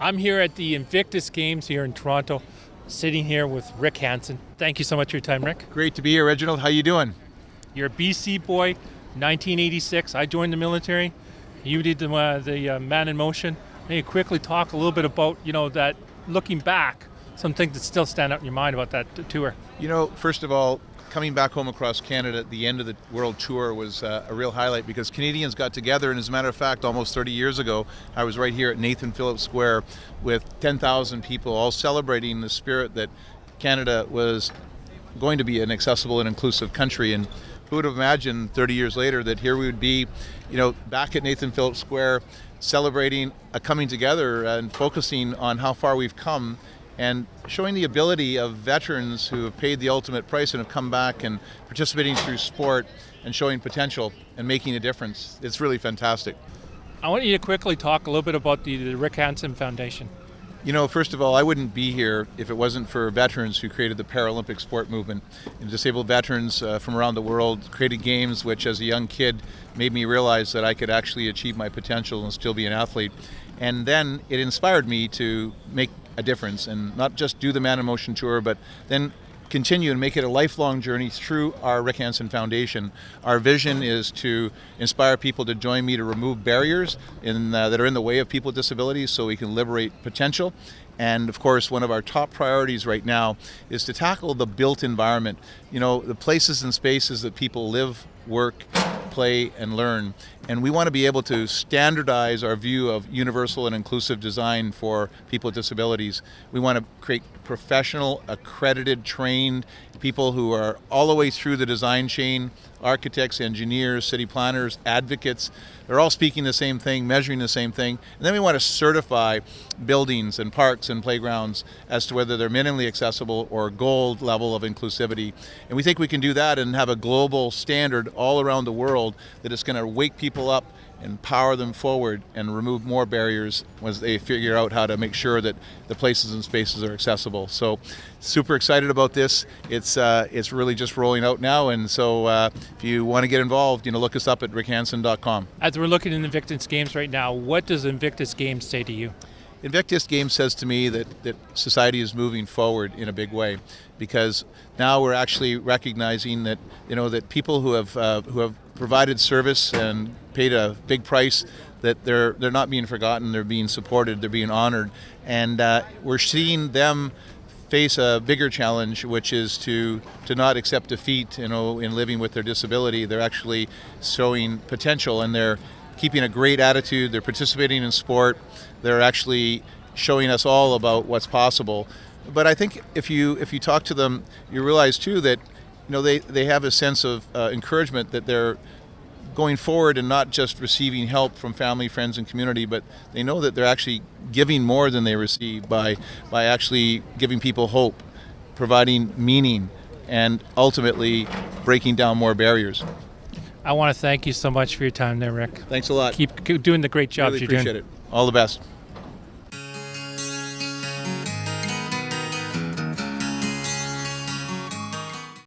I'm here at the Invictus Games here in Toronto, sitting here with Rick Hansen. Thank you so much for your time, Rick. Great to be here, Reginald. How you doing? You're a BC boy, 1986. I joined the military. You did the Man in Motion. Maybe quickly talk a little bit about, that looking back, some things that still stand out in your mind about that tour. First of all, coming back home across Canada at the end of the World Tour was a real highlight because Canadians got together, and as a matter of fact, almost 30 years ago, I was right here at Nathan Phillips Square with 10,000 people all celebrating the spirit that Canada was going to be an accessible and inclusive country. And who would have imagined 30 years later that here we would be, back at Nathan Phillips Square celebrating a coming together and focusing on how far we've come and showing the ability of veterans who have paid the ultimate price and have come back and participating through sport and showing potential and making a difference. It's really fantastic. I want you to quickly talk a little bit about the Rick Hansen Foundation. First of all, I wouldn't be here if it wasn't for veterans who created the Paralympic sport movement. And disabled veterans from around the world created games which, as a young kid, made me realize that I could actually achieve my potential and still be an athlete. And then it inspired me to make a difference and not just do the Man in Motion tour, but then continue and make it a lifelong journey through our Rick Hansen Foundation. Our vision is to inspire people to join me to remove barriers that are in the way of people with disabilities so we can liberate potential. And of course, one of our top priorities right now is to tackle the built environment, the places and spaces that people live, work, play, and learn. And we want to be able to standardize our view of universal and inclusive design for people with disabilities. We want to create professional, accredited, trained people who are all the way through the design chain, architects, engineers, city planners, advocates. They're all speaking the same thing, measuring the same thing. And then we want to certify buildings and parks and playgrounds as to whether they're minimally accessible or gold level of inclusivity. And we think we can do that and have a global standard all around the world that is going to wake people up and power them forward and remove more barriers as they figure out how to make sure that the places and spaces are accessible. So super excited about this. It's really just rolling out now, and so if you want to get involved, look us up at rickhansen.com. As we're looking at Invictus Games right now, what does Invictus Games say to you? Invictus Games says to me that society is moving forward in a big way, because now we're actually recognizing that that people who have provided service and paid a big price, that they're not being forgotten, they're being supported, they're being honored, and we're seeing them face a bigger challenge, which is to not accept defeat. In living with their disability, they're actually showing potential, and they're keeping a great attitude. They're participating in sport. They're actually showing us all about what's possible. But I think if you talk to them, you realize too that they have a sense of encouragement that they're going forward and not just receiving help from family, friends, and community, but they know that they're actually giving more than they receive by actually giving people hope, providing meaning, and ultimately breaking down more barriers. I want to thank you so much for your time there, Rick. Thanks a lot. Keep doing the great jobs really you're doing. Appreciate it. All the best.